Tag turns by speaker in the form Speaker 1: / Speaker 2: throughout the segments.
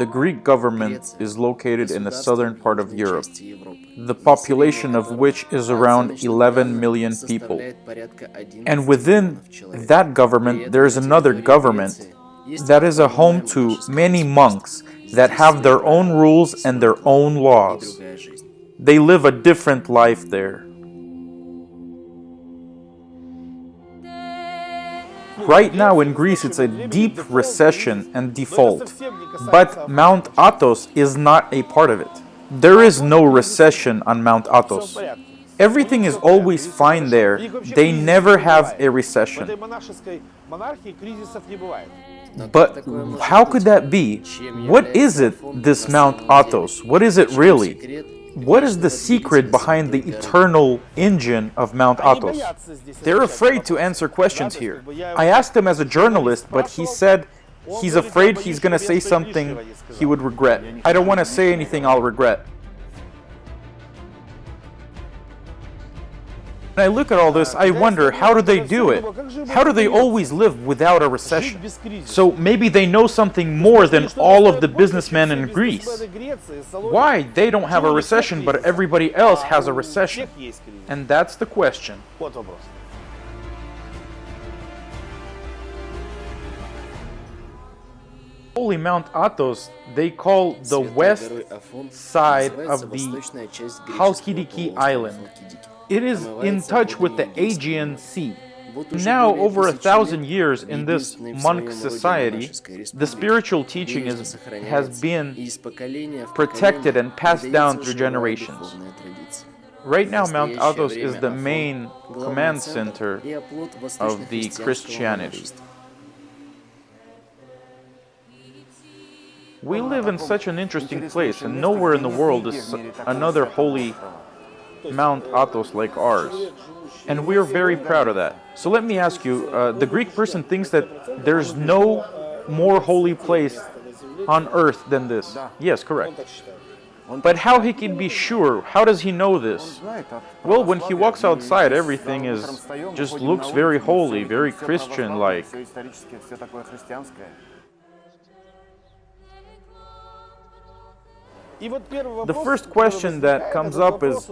Speaker 1: The Greek government is located in the southern part of Europe, the population of which is around 11 million people. And within that government, there is another government that is a home to many monks that have their own rules and their own laws. They live a different life there. Right now in Greece, it's a deep recession and default, but Mount Athos is not a part of it. There is no recession on Mount Athos. Everything is always fine there. They never have a recession. But how could that be? What is it, this Mount Athos? What is it really? What is the secret behind the eternal engine of Mount Athos? They're afraid to answer questions here. I asked him as a journalist, but he said he's afraid he's going to say something he would regret. I don't want to say anything I'll regret. When I look at all this, I wonder, how do they do it? How do they always live without a recession? So maybe they know something more than all of the businessmen in Greece. Why they don't have a recession, but everybody else has a recession? And that's the question. Holy Mount Athos, they call the west side of the Halkidiki Island. It is in touch with the Aegean Sea. Now, over 1,000 years in this monk society, the spiritual teaching has been protected and passed down through generations. Right now, Mount Athos is the main command center of the Christianity. We live in such an interesting place, and nowhere in the world is another holy Mount Athos like ours, and we're very proud of that. So let me ask you, the Greek person thinks that there's no more holy place on earth than this. Yes, correct. But how he can be sure? How does he know this? Well, when he walks outside, everything just looks very holy, very Christian-like. The first question that comes up is,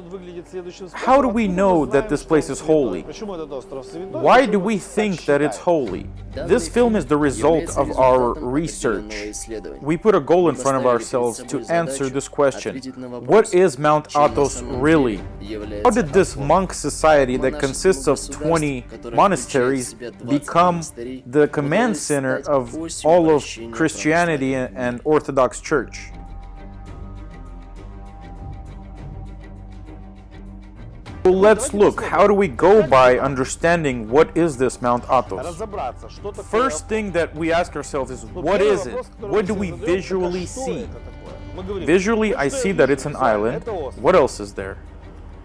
Speaker 1: how do we know that this place is holy? Why do we think that it's holy? This film is the result of our research. We put a goal in front of ourselves to answer this question. What is Mount Athos really? How did this monk society that consists of 20 monasteries become the command center of all of Christianity and Orthodox Church? So let's look, how do we go by understanding what is this Mount Athos? First thing that we ask ourselves is, what is it? What do we visually see? Visually, I see that it's an island. What else is there?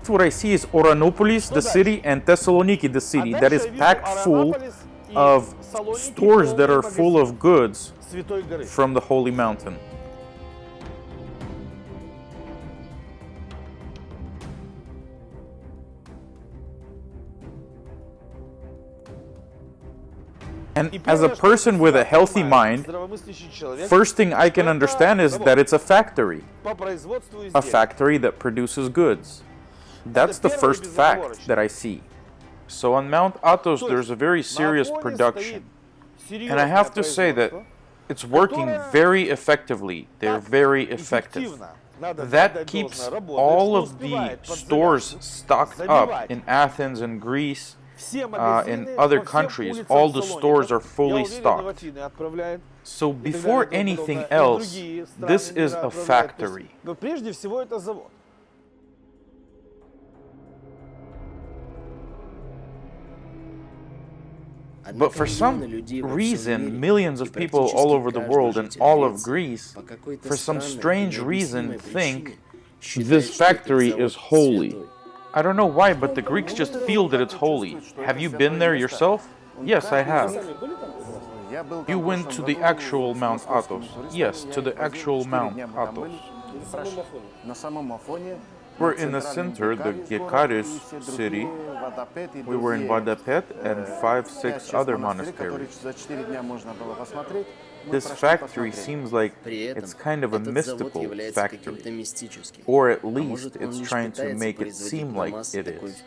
Speaker 1: What I see is Oranopolis, the city, and Thessaloniki, the city, that is packed full of stores that are full of goods from the holy mountain. And as a person with a healthy mind, first thing I can understand is that it's a factory that produces goods. That's the first fact that I see. So on Mount Athos, there's a very serious production. And I have to say that it's working very effectively. They're very effective. That keeps all of the stores stocked up in Athens and Greece. In other countries, all the stores are fully stocked. So before anything else, this is a factory. But for some reason, millions of people all over the world and all of Greece, for some strange reason, think this factory is holy. I don't know why, but the Greeks just feel that it's holy. Have you been there yourself? Yes, I have. You went to the actual Mount Athos. Yes, to the actual Mount Athos. We're in the center, the Academies city. We were in Vadapet and 5-6 other monasteries. this factory seems like it's kind of a mystical factory, or at least it's trying to make it seem like it is.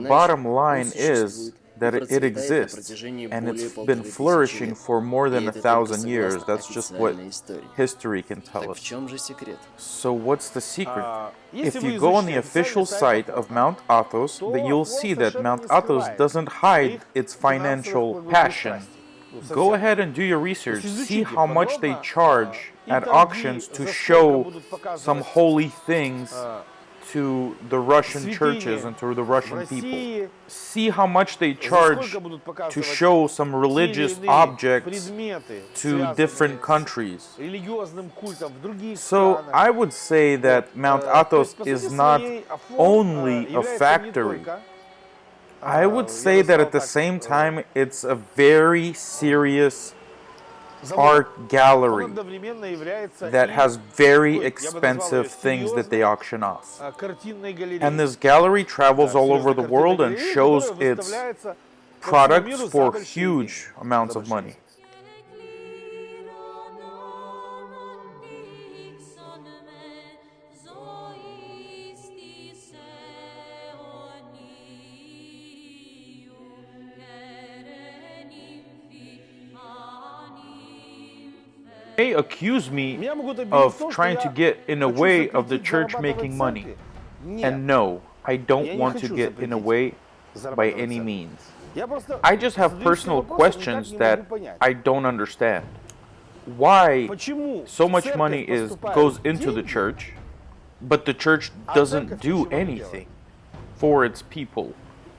Speaker 1: Bottom line is that it exists, and it's been flourishing for more than 1,000 years. That's just what history can tell us. So what's the secret? If you go on the official site of Mount Athos, then you'll see that Mount Athos doesn't hide its financial passion. Go ahead and do your research. See how much they charge at auctions to show some holy things to the Russian churches and to the Russian people. See how much they charge to show some religious objects to different countries. So I would say that Mount Athos is not only a factory. I would say that at the same time it's a very serious art gallery that has very expensive things that they auction off. And this gallery travels all over the world and shows its products for huge amounts of money. They accuse me of trying to get in the way of the church making money. And no, I don't want to get in the way by any means. I just have personal questions that I don't understand. Why so much money goes into the church, but the church doesn't do anything for its people?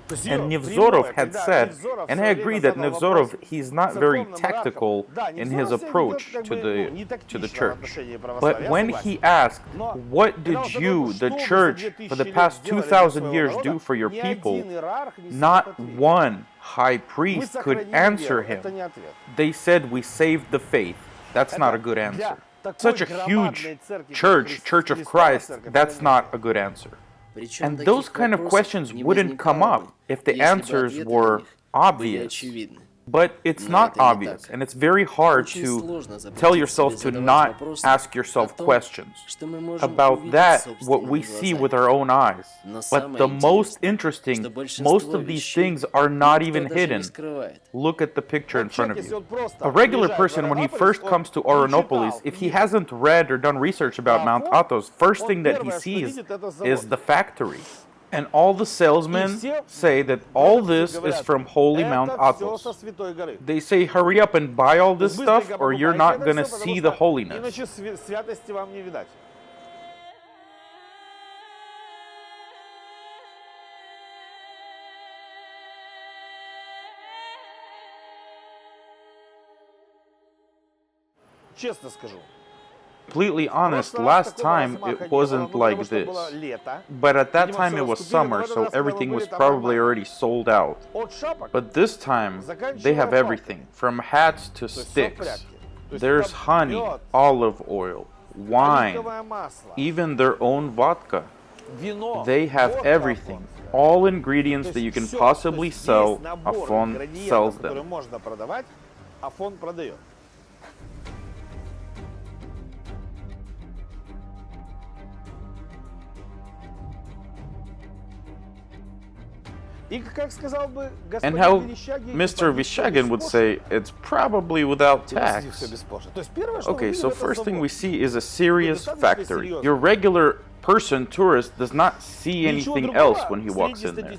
Speaker 1: And Nevzorov had said, and I agree that Nevzorov, he's not very tactical in his approach to the church. But when he asked, what did you, the church, for the past 2,000 years do for your people? Not one high priest could answer him. They said, we saved the faith. That's not a good answer. Such a huge church, Church of Christ, that's not a good answer. And those kind of questions wouldn't come up if the answers were obvious. But it's not obvious, and it's very hard to tell yourself to not ask yourself questions about that, what we see with our own eyes. But the most interesting, most of these things are not even hidden. Look at the picture in front of you. A regular person, when he first comes to Oronopolis, if he hasn't read or done research about Mount Athos, first thing that he sees is the factory. And all the salesmen say that all this is from holy Mount Athos. They say, hurry up and buy all this stuff, or you're not going to see the holiness. Completely honest, last time it wasn't like this. But at that time it was summer, so everything was probably already sold out. But this time, they have everything, from hats to sticks. There's honey, olive oil, wine, even their own vodka. They have everything, all ingredients that you can possibly sell. Afon sells them. And how Mr. Vishagin would say, it's probably without tax. Okay, so first thing we see is a serious factory. Your regular person, tourist, does not see anything else when he walks in there.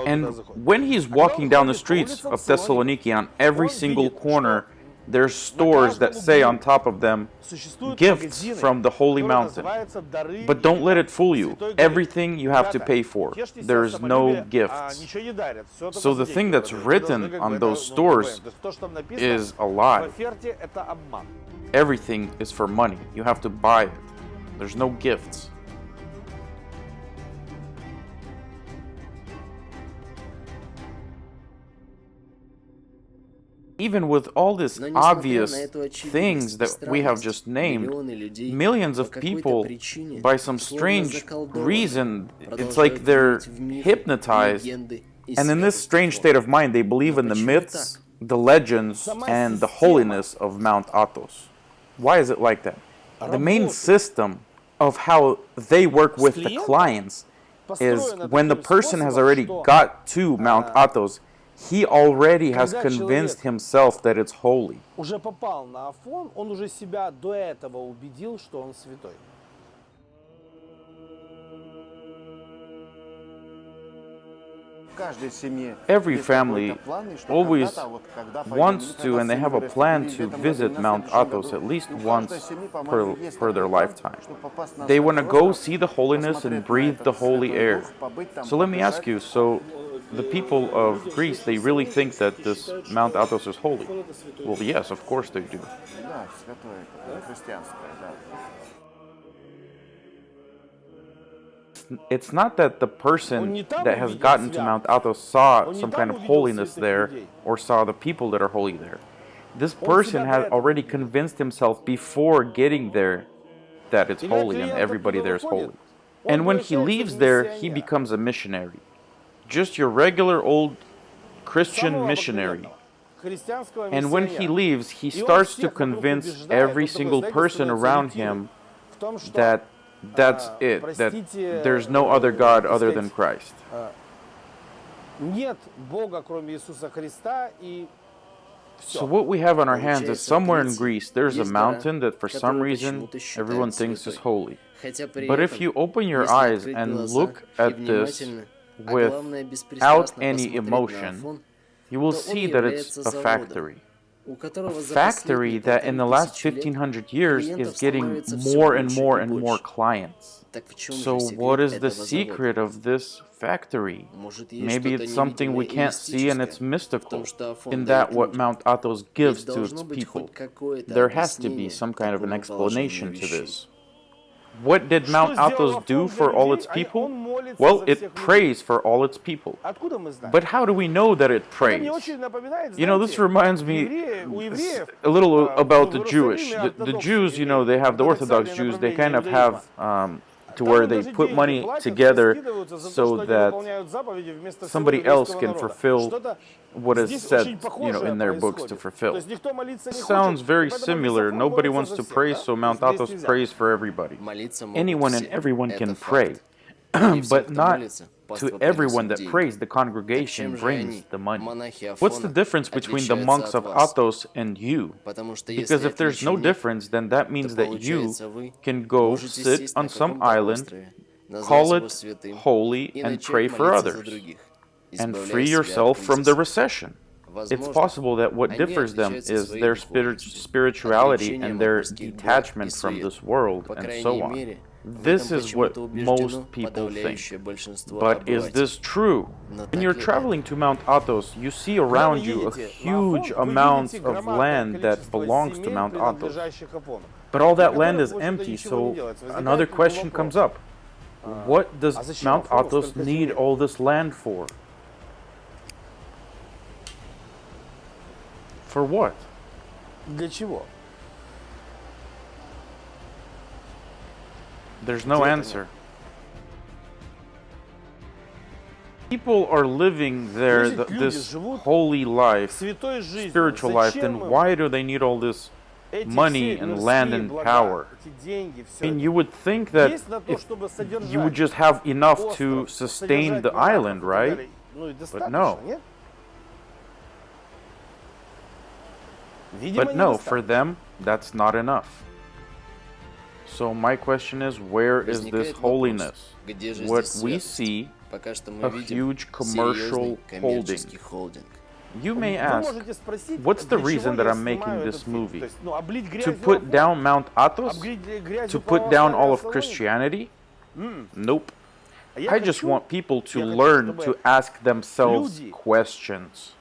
Speaker 1: And when he's walking down the streets of Thessaloniki, on every single corner, there's stores that say on top of them, gifts from the holy mountain. But don't let it fool you. Everything you have to pay for. There's no gifts. So the thing that's written on those stores is a lie. Everything is for money. You have to buy it. There's no gifts. Even with all these obvious things that we have just named, millions of people, by some strange reason, it's like they're hypnotized. And in this strange state of mind, they believe in the myths the legends and the holiness of Mount Athos. Why is it like that? The main system of how they work with the clients is when the person has already got to Mount Athos, he already has convinced himself that it's holy.
Speaker 2: Уже попал на Афон, он уже себя до этого убедил, что он святой.
Speaker 1: Every family always wants to, and they have a plan to visit Mount Athos at least once per their lifetime. They want to go see the holiness and breathe the holy air. So let me ask you, so the people of Greece, they really think that this Mount Athos is holy? Well, yes, of course they do. It's not that the person that has gotten to Mount Athos saw some kind of holiness there or saw the people that are holy there. This person had already convinced himself before getting there that it's holy and everybody there is holy. And when he leaves there, he becomes a missionary. Just your regular old Christian missionary. And when he leaves, he starts to convince every single person around him that that's it, that there's no other God other than Christ. So what we have on our hands is somewhere in Greece, there's a mountain that for some reason everyone thinks is holy. But if you open your eyes and look at this without any emotion, you will see that it's a factory. A factory that in the last 1500 years is getting more and more and more clients. So what is the secret of this factory? Maybe it's something we can't see and it's mystical. In that what Mount Athos gives to its people. There has to be some kind of an explanation to this. What did Mount Athos do for all its people? Well, it prays for all its people. But how do we know that it prays? You know, this reminds me a little about the Jewish. The Jews, you know, they have the Orthodox Jews, they kind of have to where they put money together so that somebody else can fulfill what is said, you know, in their books to fulfill. This sounds very similar. Nobody wants to pray, so Mount Athos prays for everybody. Anyone and everyone can pray, but not to everyone that prays. The congregation brings the money. What's the difference between the monks of Athos and you? Because if there's no difference, then that means that you can go sit on some island, call it holy, and pray for others, and free yourself from the recession. It's possible that what differs them is their spirituality and their detachment from this world and so on. This is what most people think. But is this true? When you're traveling to Mount Athos, you see around you a huge amount of land that belongs to Mount Athos. But all that land is empty, so another question comes up. What does Mount Athos need all this land for? For what?
Speaker 2: Для чего?
Speaker 1: There's no answer. People are living there this holy life, spiritual life, then why do they need all this money and land and power? I mean, you would think that if you would just have enough to sustain the island, right? But no. But no, for them, that's not enough. So my question is, where is this holiness? What we see, a huge commercial holding. You may ask, what's the reason that I'm making this movie? To put down Mount Athos? To put down all of Christianity? Nope. I just want people to learn to ask themselves questions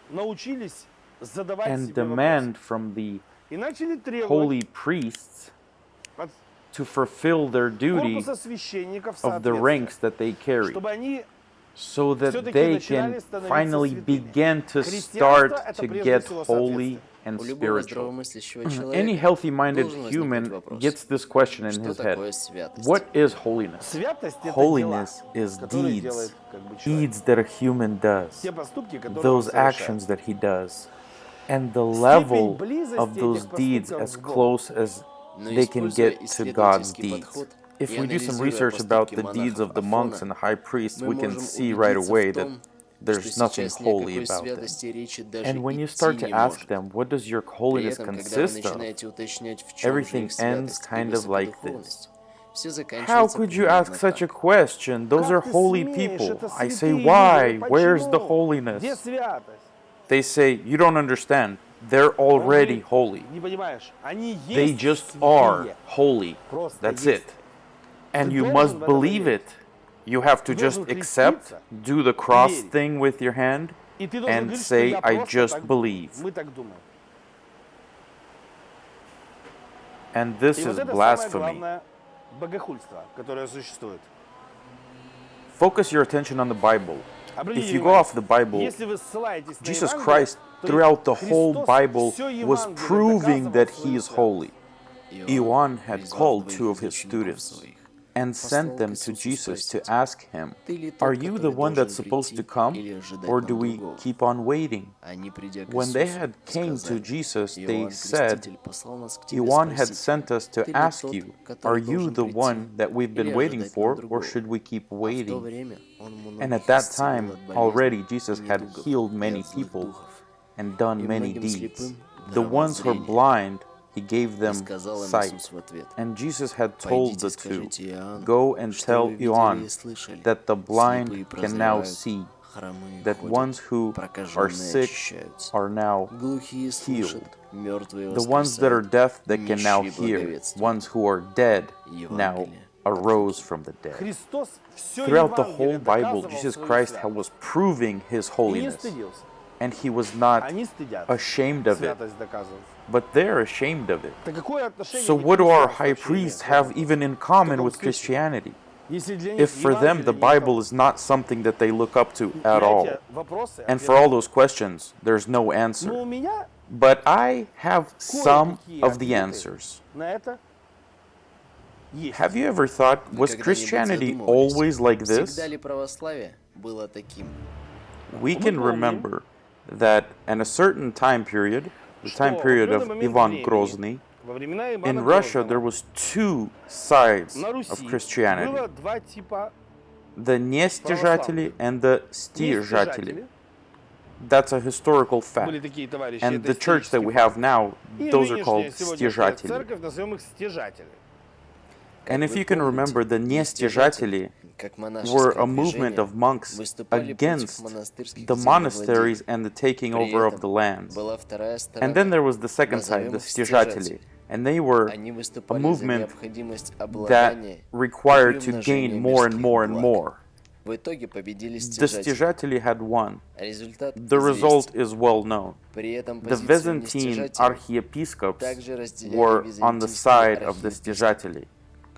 Speaker 1: and demand from the holy priests to fulfill their duty of the ranks that they carry, so that they can finally begin to start to get holy and spiritual. Any healthy-minded human gets this question in his head. What is holiness? Holiness is deeds. Deeds that a human does. Those actions that he does. and the
Speaker 2: Степень
Speaker 1: level
Speaker 2: близости
Speaker 1: of those
Speaker 2: этих
Speaker 1: deeds
Speaker 2: поступков
Speaker 1: as
Speaker 2: к Богу.
Speaker 1: close as
Speaker 3: Но
Speaker 1: they can
Speaker 3: используя
Speaker 1: get to God's
Speaker 3: исследовательский
Speaker 1: deeds.
Speaker 3: подход
Speaker 1: If
Speaker 3: и
Speaker 1: we do some
Speaker 3: анализируя
Speaker 1: research about
Speaker 3: поступки
Speaker 1: the deeds of the
Speaker 3: монахов
Speaker 1: monks
Speaker 3: Афона,
Speaker 1: and the high priests,
Speaker 3: мы
Speaker 1: we can
Speaker 3: можем
Speaker 1: see right
Speaker 3: убедиться
Speaker 1: away
Speaker 3: в
Speaker 1: that
Speaker 3: том, что
Speaker 1: there's nothing
Speaker 3: сейчас ни о
Speaker 1: holy
Speaker 3: какой
Speaker 1: about them.
Speaker 3: святости речи даже
Speaker 1: And when you
Speaker 3: идти
Speaker 1: start to
Speaker 3: не
Speaker 1: ask
Speaker 3: может.
Speaker 1: them, what does your
Speaker 3: При
Speaker 1: holiness
Speaker 3: этом, когда вы
Speaker 1: consist of?
Speaker 3: начинаете уточнять, в чем же
Speaker 1: Everything
Speaker 3: их
Speaker 1: ends
Speaker 3: святость и
Speaker 1: kind of like this.
Speaker 3: высокодуховность, все
Speaker 1: How
Speaker 3: заканчивается
Speaker 1: could you
Speaker 3: примерно
Speaker 1: ask such a
Speaker 3: так.
Speaker 1: question? Those are
Speaker 2: Как ты
Speaker 1: holy
Speaker 2: смеешь?
Speaker 1: people.
Speaker 2: Это
Speaker 1: I say,
Speaker 2: святые
Speaker 1: why?
Speaker 2: люди.
Speaker 1: Where's the
Speaker 2: Почему? Где
Speaker 1: holiness?
Speaker 2: святость?
Speaker 1: They say, you don't understand. They're already
Speaker 2: Он
Speaker 1: holy.
Speaker 2: говорит, не понимаешь, они
Speaker 1: They
Speaker 2: есть
Speaker 1: just
Speaker 2: святые.
Speaker 1: are holy.
Speaker 2: Просто
Speaker 1: That's
Speaker 2: есть.
Speaker 1: it. And
Speaker 2: Ты
Speaker 1: you
Speaker 2: должен
Speaker 1: must
Speaker 2: в это
Speaker 1: believe
Speaker 2: поверить.
Speaker 1: it. You have to
Speaker 2: Ты
Speaker 1: just
Speaker 2: должен
Speaker 1: accept,
Speaker 2: креститься
Speaker 1: do the cross
Speaker 2: верить.
Speaker 1: thing with your hand,
Speaker 2: И ты должен
Speaker 1: and
Speaker 2: говорить, что
Speaker 1: say,
Speaker 2: я
Speaker 1: I
Speaker 2: просто
Speaker 1: just
Speaker 2: так-
Speaker 1: believe.
Speaker 2: Мы так думаем.
Speaker 1: And this
Speaker 2: И
Speaker 1: is
Speaker 2: вот это самое
Speaker 1: blasphemy.
Speaker 2: главное богохульство, которое существует.
Speaker 1: Focus your attention on the Bible.
Speaker 2: Обратите
Speaker 1: If you go
Speaker 2: внимание,
Speaker 1: off the Bible,
Speaker 2: если вы ссылаетесь на
Speaker 1: Jesus
Speaker 2: Евангелие,
Speaker 1: Christ,
Speaker 2: то
Speaker 1: throughout the whole
Speaker 2: Христос
Speaker 1: Bible,
Speaker 2: всё
Speaker 1: was
Speaker 2: Евангелие
Speaker 1: proving
Speaker 2: доказывал
Speaker 1: that
Speaker 2: свою
Speaker 1: he is
Speaker 2: святость.
Speaker 1: holy. Ion had
Speaker 3: призвав
Speaker 1: called
Speaker 3: двоих
Speaker 1: two of his
Speaker 3: учеников
Speaker 1: students
Speaker 3: своих,
Speaker 1: and sent
Speaker 3: послал
Speaker 1: them
Speaker 3: к
Speaker 1: to
Speaker 3: Иисусу
Speaker 1: Jesus to
Speaker 3: спросить,
Speaker 1: ask him,
Speaker 3: «Ты ли
Speaker 1: Are
Speaker 3: тот,
Speaker 1: you the
Speaker 3: который
Speaker 1: one that's
Speaker 3: должен
Speaker 1: supposed to
Speaker 3: прийти,
Speaker 1: come,
Speaker 3: или ожидать
Speaker 1: or
Speaker 3: нам
Speaker 1: do we
Speaker 3: другого?»
Speaker 1: keep on waiting?
Speaker 3: Они, придя к
Speaker 1: When they
Speaker 3: Иисусу,
Speaker 1: had came to
Speaker 3: сказали,
Speaker 1: Jesus, they
Speaker 3: «Иоанн
Speaker 1: said,
Speaker 3: Креститель послал нас к тебе
Speaker 1: Ion had
Speaker 3: спросить,
Speaker 1: sent us to
Speaker 3: ты ли
Speaker 1: ask
Speaker 3: тот,
Speaker 1: you, Are
Speaker 3: который
Speaker 1: you
Speaker 3: должен
Speaker 1: the
Speaker 3: прийти,
Speaker 1: one that we've been
Speaker 3: или
Speaker 1: waiting
Speaker 3: ожидать нам
Speaker 1: for, or
Speaker 3: другого?»
Speaker 1: should we keep
Speaker 3: А в то
Speaker 1: waiting?
Speaker 3: время он
Speaker 1: And
Speaker 3: многих
Speaker 1: at that
Speaker 3: исцелил
Speaker 1: time,
Speaker 3: от болезней
Speaker 1: already
Speaker 3: и
Speaker 1: Jesus had
Speaker 3: недугов
Speaker 1: healed
Speaker 3: и
Speaker 1: many
Speaker 3: от злых
Speaker 1: people
Speaker 3: духов.
Speaker 1: and done
Speaker 3: И
Speaker 1: many
Speaker 3: многим
Speaker 1: deeds.
Speaker 3: слепым
Speaker 1: The
Speaker 3: даровал
Speaker 1: ones who are
Speaker 3: зрение.
Speaker 1: blind, he gave
Speaker 3: И
Speaker 1: them
Speaker 3: сказал им
Speaker 1: sight.
Speaker 3: Иисус в ответ,
Speaker 1: And Jesus had told the
Speaker 3: «Пойдите,
Speaker 1: two,
Speaker 3: скажите Иоанну,
Speaker 1: Go and
Speaker 3: что
Speaker 1: tell
Speaker 3: вы видели
Speaker 1: Ion
Speaker 3: и слышали,
Speaker 1: that the blind
Speaker 3: слепые
Speaker 1: can now
Speaker 3: прозревают,
Speaker 1: see,
Speaker 3: хромые
Speaker 1: that
Speaker 3: ходят,
Speaker 1: ones who are
Speaker 3: прокаженные
Speaker 1: sick
Speaker 3: очищаются,
Speaker 1: are now
Speaker 3: глухие слышат,
Speaker 1: healed.
Speaker 3: мертвые
Speaker 1: The ones that are
Speaker 3: воскресают,
Speaker 1: deaf that can now
Speaker 3: нищие
Speaker 1: hear,
Speaker 3: благовествуют».
Speaker 1: ones who are dead now
Speaker 3: Евангелие
Speaker 1: arose from the dead.
Speaker 2: Христос всё
Speaker 1: Throughout the
Speaker 2: Евангелие
Speaker 1: whole Bible,
Speaker 2: доказывал
Speaker 1: Jesus
Speaker 2: свою
Speaker 1: Christ
Speaker 2: святость.
Speaker 1: was proving his
Speaker 2: И не
Speaker 1: holiness,
Speaker 2: стыдился.
Speaker 1: and he was not
Speaker 2: Они стыдятся
Speaker 1: ashamed of it,
Speaker 2: святость доказывать.
Speaker 1: but they're ashamed of it.
Speaker 2: Так какое отношение
Speaker 1: So
Speaker 2: к
Speaker 1: what do our
Speaker 2: христианству
Speaker 1: high
Speaker 2: вообще
Speaker 1: priests
Speaker 2: имеет?
Speaker 1: have even in common with
Speaker 2: случае,
Speaker 1: Christianity?
Speaker 2: Если для них
Speaker 1: If for them the
Speaker 2: Евангелие
Speaker 1: Bible is not something that they look up to at all,
Speaker 2: эти вопросы,
Speaker 1: and for all those questions, there's no
Speaker 2: но у
Speaker 1: answer.
Speaker 2: меня
Speaker 1: But I have some
Speaker 2: кое-какие
Speaker 1: of the
Speaker 2: ответы
Speaker 1: answers.
Speaker 2: на это есть.
Speaker 1: Have you ever thought,
Speaker 3: Вы
Speaker 1: was
Speaker 3: когда-нибудь
Speaker 1: Christianity
Speaker 3: задумывались,
Speaker 1: always like this?
Speaker 3: всегда ли православие было таким?
Speaker 1: We
Speaker 2: Мы
Speaker 1: can
Speaker 2: помним,
Speaker 1: remember that in a certain time period, the time
Speaker 2: что в
Speaker 1: period of
Speaker 2: определенный момент
Speaker 1: Ivan
Speaker 2: времени,
Speaker 1: Grozny,
Speaker 2: во времена Ивана
Speaker 1: in Russia
Speaker 2: Грозного
Speaker 1: there was two sides
Speaker 2: на
Speaker 1: of
Speaker 2: Руси
Speaker 1: Christianity.
Speaker 2: было два типа
Speaker 1: The нестяжатели and the стяжатели.
Speaker 2: нестяжатели.
Speaker 1: That's a historical
Speaker 2: Были
Speaker 1: fact.
Speaker 2: такие товарищи,
Speaker 1: And
Speaker 2: это
Speaker 1: the church that we
Speaker 2: исторический
Speaker 1: have
Speaker 2: факт.
Speaker 1: now,
Speaker 2: И
Speaker 1: those are called
Speaker 2: нынешняя сегодняшняя
Speaker 1: стяжатели.
Speaker 2: церковь, назовем их стяжатели.
Speaker 1: And if
Speaker 3: Вы
Speaker 1: you can
Speaker 3: помните,
Speaker 1: remember, the
Speaker 3: нестяжатели,
Speaker 1: нестяжатели
Speaker 3: как
Speaker 1: were
Speaker 3: монашеское
Speaker 1: a movement
Speaker 3: движение,
Speaker 1: of monks
Speaker 3: выступали против
Speaker 1: against
Speaker 3: монастырских
Speaker 1: the monasteries and the taking
Speaker 3: При
Speaker 1: over of
Speaker 3: этом
Speaker 1: the lands.
Speaker 3: была вторая
Speaker 1: And
Speaker 3: сторона.
Speaker 1: then there was the second side,
Speaker 3: Назовем
Speaker 1: the
Speaker 3: их
Speaker 1: стяжатели.
Speaker 3: стяжатели.
Speaker 1: And they were
Speaker 3: Они
Speaker 1: a
Speaker 3: выступали за
Speaker 1: movement
Speaker 3: необходимость
Speaker 1: that
Speaker 3: обладания
Speaker 1: required to
Speaker 3: и
Speaker 1: gain
Speaker 3: приумножения
Speaker 1: more and
Speaker 3: мирских
Speaker 1: more and
Speaker 3: благ.
Speaker 1: more.
Speaker 3: В итоге победили
Speaker 1: The
Speaker 3: стяжатели.
Speaker 1: стяжатели had won.
Speaker 3: Результат
Speaker 1: The result
Speaker 3: известен.
Speaker 1: is well known.
Speaker 3: При этом
Speaker 1: The
Speaker 3: позицию
Speaker 1: Byzantine
Speaker 3: нестяжателей
Speaker 1: archiepiscops
Speaker 3: также разделяли
Speaker 1: were on the
Speaker 3: византийские
Speaker 1: side of the
Speaker 3: архиепископы.
Speaker 1: стяжателей.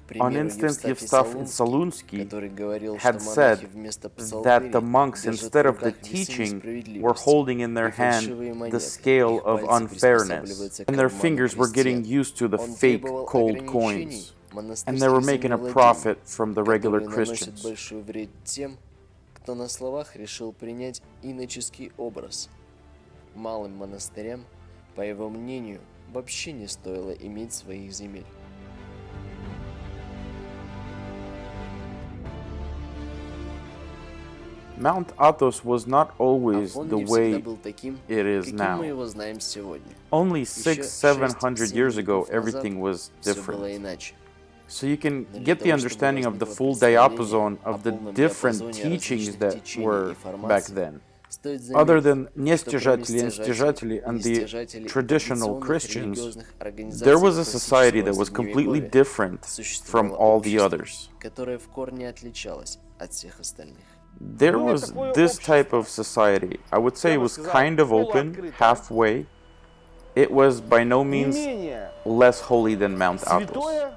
Speaker 3: К
Speaker 1: On
Speaker 3: примеру,
Speaker 1: instance,
Speaker 3: Евстафий
Speaker 1: Yevstaf
Speaker 3: Солунский,
Speaker 1: Solunski
Speaker 3: который говорил,
Speaker 1: had
Speaker 3: что
Speaker 1: said
Speaker 3: монахи вместо
Speaker 1: that the
Speaker 3: псалтырей
Speaker 1: monks,
Speaker 3: держат
Speaker 1: instead
Speaker 3: в
Speaker 1: of the
Speaker 3: руках весы
Speaker 1: teaching, were
Speaker 3: несправедливости
Speaker 1: holding in their
Speaker 3: и
Speaker 1: hand
Speaker 3: фальшивые
Speaker 1: the
Speaker 3: монеты.
Speaker 1: scale
Speaker 3: Их
Speaker 1: of
Speaker 3: пальцы
Speaker 1: unfairness,
Speaker 3: приспосабливаются к
Speaker 1: and their
Speaker 3: обману
Speaker 1: fingers were getting
Speaker 3: христиан.
Speaker 1: used to the
Speaker 3: Он
Speaker 1: fake
Speaker 3: требовал
Speaker 1: cold
Speaker 3: ограничений
Speaker 1: coins, and they were making a
Speaker 3: монастырских
Speaker 1: profit from the regular
Speaker 3: которые наносят
Speaker 1: Christians.
Speaker 3: большой вред тем, кто на словах решил принять иноческий образ. Малым монастырям, по его мнению, вообще не стоило иметь своих земель.
Speaker 1: Mount Athos was not always
Speaker 3: Афон
Speaker 1: the
Speaker 3: не всегда
Speaker 1: way
Speaker 3: был таким,
Speaker 1: it is
Speaker 3: каким
Speaker 1: now.
Speaker 3: мы его знаем сегодня.
Speaker 1: Only
Speaker 3: Еще
Speaker 1: 600-700 years
Speaker 3: 600
Speaker 1: ago,
Speaker 3: веков
Speaker 1: everything
Speaker 3: назад
Speaker 1: was
Speaker 3: все было
Speaker 1: different.
Speaker 3: иначе.
Speaker 1: So you can
Speaker 3: Но для
Speaker 1: get the
Speaker 3: того, чтобы
Speaker 1: understanding of the
Speaker 3: возникло
Speaker 1: full
Speaker 3: представление
Speaker 1: diapason
Speaker 3: о
Speaker 1: of the
Speaker 3: полном
Speaker 1: different
Speaker 3: диапазоне
Speaker 1: teachings
Speaker 3: различных
Speaker 1: that
Speaker 3: течений
Speaker 1: were
Speaker 3: и
Speaker 1: back
Speaker 3: формаций,
Speaker 1: then.
Speaker 3: стоит
Speaker 1: Other
Speaker 3: заметить,
Speaker 1: than
Speaker 3: что кроме
Speaker 1: нестяжатели and
Speaker 3: стяжателей
Speaker 1: стяжатели and
Speaker 3: и
Speaker 1: the
Speaker 3: стяжателей
Speaker 1: traditional
Speaker 3: традиционных
Speaker 1: Christians,
Speaker 3: религиозных организаций
Speaker 1: there was a society that
Speaker 3: классического
Speaker 1: was completely
Speaker 3: Средневековья
Speaker 1: different from
Speaker 3: существовало
Speaker 1: all the
Speaker 3: общество,
Speaker 1: others.
Speaker 3: которое в корне отличалось от всех остальных.
Speaker 1: There
Speaker 2: Было
Speaker 1: was
Speaker 2: такое
Speaker 1: this type
Speaker 2: общество.
Speaker 1: of society. I would say
Speaker 2: Я
Speaker 1: it
Speaker 2: бы
Speaker 1: was
Speaker 2: сказал,
Speaker 1: kind of open,
Speaker 2: полуоткрытое.
Speaker 1: halfway. It was by no
Speaker 2: Не
Speaker 1: means
Speaker 2: менее
Speaker 1: less holy than Mount Athos.
Speaker 2: святое.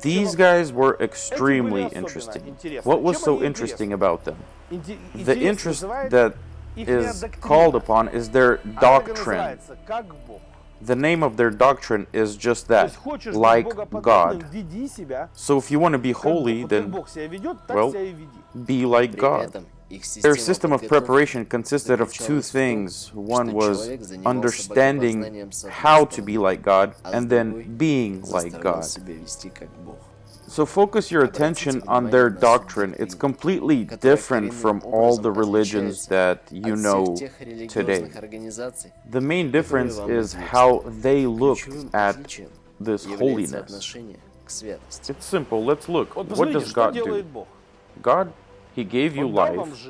Speaker 1: These guys were extremely
Speaker 2: особенно
Speaker 1: interesting.
Speaker 2: интересны.
Speaker 1: What was
Speaker 2: Чем
Speaker 1: so
Speaker 2: они
Speaker 1: interesting
Speaker 2: интересны?
Speaker 1: about them?
Speaker 2: Инте-
Speaker 1: The
Speaker 2: интерес
Speaker 1: interest
Speaker 2: вызывает
Speaker 1: that
Speaker 2: ихняя
Speaker 1: is
Speaker 2: доктрина.
Speaker 1: called upon is their
Speaker 2: Она так и
Speaker 1: doctrine.
Speaker 2: называется, как Бог.
Speaker 1: The name of their doctrine is just
Speaker 2: То
Speaker 1: that,
Speaker 2: есть хочешь
Speaker 1: like
Speaker 2: быть богоподобным,
Speaker 1: God.
Speaker 2: веди себя
Speaker 1: So if you want to be
Speaker 2: как Бог.
Speaker 1: holy,
Speaker 2: Вот как
Speaker 1: then
Speaker 2: Бог себя ведет, так
Speaker 1: well,
Speaker 2: себя и веди.
Speaker 1: be like
Speaker 3: При
Speaker 1: God.
Speaker 3: этом
Speaker 1: Their system of preparation consisted of two things. One was understanding how to be like God, and then being like God. So focus your attention on their doctrine. It's completely different from all the religions that you know today. The main difference is how they look at this holiness. It's simple. Let's look. What does God do? God, He gave you life,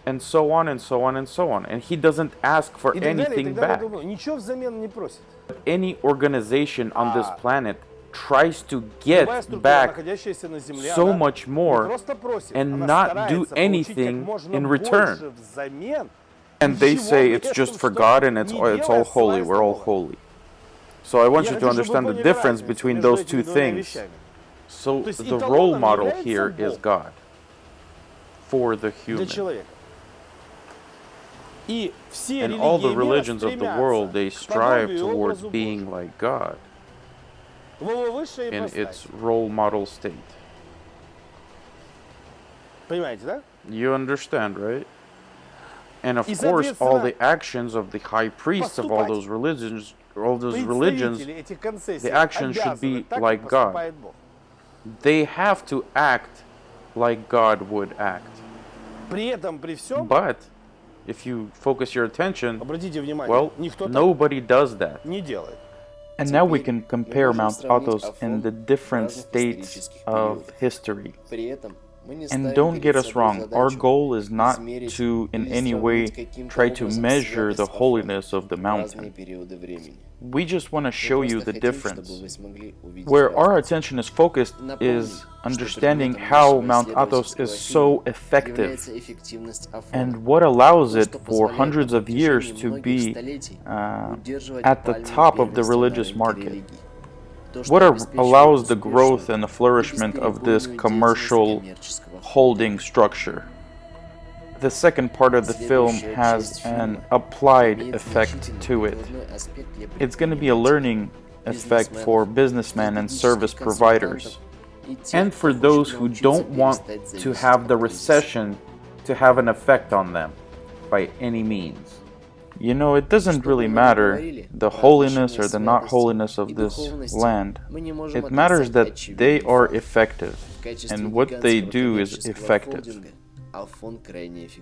Speaker 1: and so on and so on and so on. And He doesn't ask for anything back. Any organization on this planet tries to get back so much more and not do anything in return. And they say it's just for God and it's all holy, we're all holy. So I want you to understand the difference between those two things. So the role model here is God for the human. And all the religions of the world, they strive towards being like God in its role model state. You understand, right? And of course, all the actions of the high priests of all those religions, the actions should be like God. They have to act like God would act. But if you focus your attention, well, nobody does that. And now we can compare Mount Athos in the different states of history. And don't get us wrong, our goal is not to in any way try to measure the holiness of the mountain. We just want to show you the difference. Where our attention is focused is understanding how Mount Athos is so effective and what allows it for hundreds of years to be at the top of the religious market. What allows the growth and the flourishment of this commercial holding structure? The second part of the film has an applied effect to it. It's going to be a learning effect for businessmen and service providers, and for those who don't want to have the recession to have an effect on them by any means. You know, it doesn't really matter the holiness or the not holiness of this land. It matters that they are effective, and what they do is effective.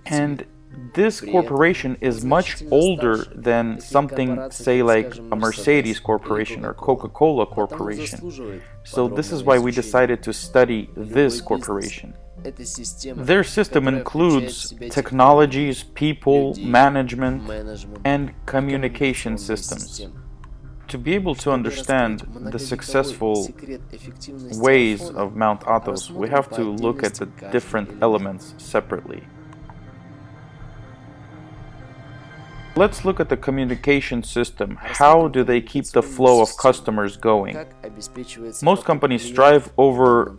Speaker 1: And this corporation is much older than something, say, like a Mercedes corporation or Coca-Cola corporation. So this is why we decided to study this corporation. Their system includes technologies, people, management, and communication systems. To be able to understand the successful ways of Mount Athos, we have to look at the different elements separately. Let's look at the communication system. How do they keep the flow of customers going? Most companies strive over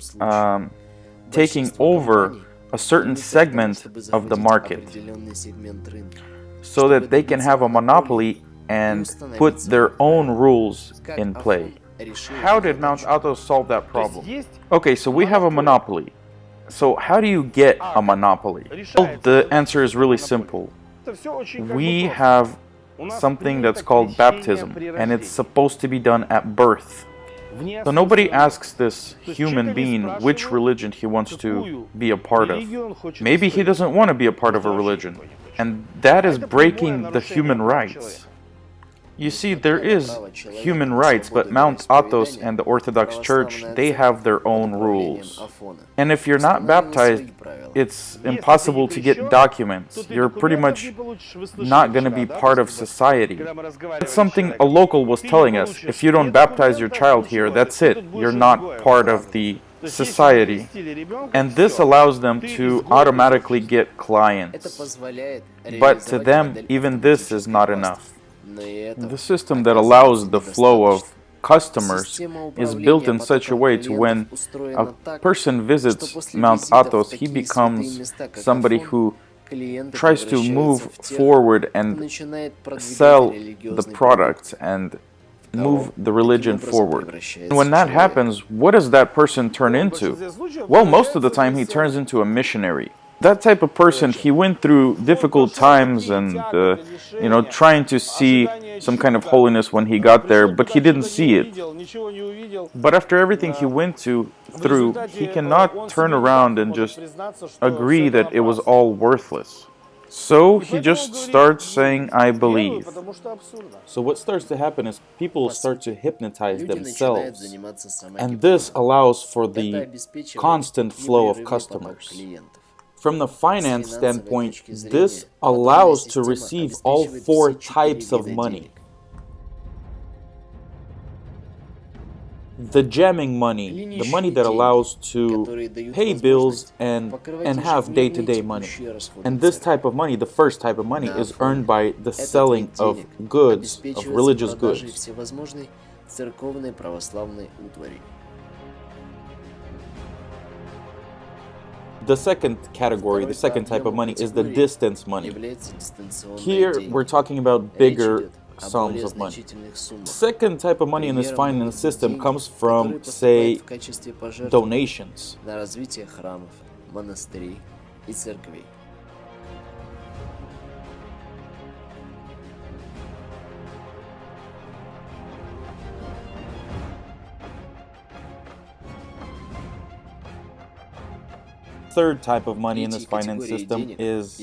Speaker 1: taking over a certain segment of the market so that they can have a monopoly and put their own rules in play. How did Mount Athos solve that problem? Okay, so we have a monopoly. So how do you get a monopoly? Well, the answer is really simple. We have something that's called baptism, and it's supposed to be done at birth. So nobody asks this human being which religion he wants to be a part of. Maybe he doesn't want to be a part of a religion, and that is breaking the human rights. You see, there is human rights, but Mount Athos and the Orthodox Church, they have their own rules. And if you're not baptized, it's impossible to get documents. You're pretty much not going to be part of society. It's something a local was telling us. If you don't baptize your child here, that's it. You're not part of the society. And this allows them to automatically get clients. But to them, even this is not enough. The system that allows the flow of customers is built in such a way to when a person visits Mount Athos, he becomes somebody who tries to move forward and sell the products and move the religion forward. And when that happens, what does that person turn into? Well, most of the time he turns into a missionary. That type of person, he went through difficult times and, trying to see some kind of holiness when he got there, but he didn't see it. But after everything he went through, he cannot turn around and just agree that it was all worthless. So he just starts saying, I believe. So what starts to happen is people start to hypnotize themselves, and this allows for the constant flow of customers. From the finance standpoint, this allows to receive all four types of money. The jamming money, the money that allows to pay bills and have day-to-day money. And this type of money, the first type of money, is earned by the selling of goods, of religious goods. The second category, the second type of money, is the distance money. Here we're talking about bigger sums of money. The second type of money in this finance system comes from, say, donations. Third type of money in this finance system is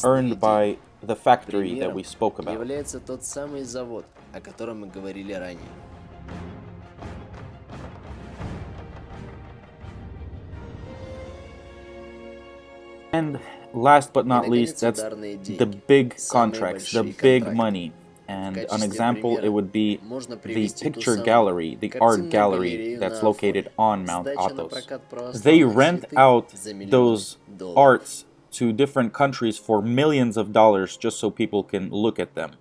Speaker 1: earned by the factory that we spoke about. And last but not least, that's the big contracts, the big money. And an example, it would be the picture gallery, the art gallery that's located on Mount Athos. They rent out those arts to different countries for millions of dollars just so people can look at them.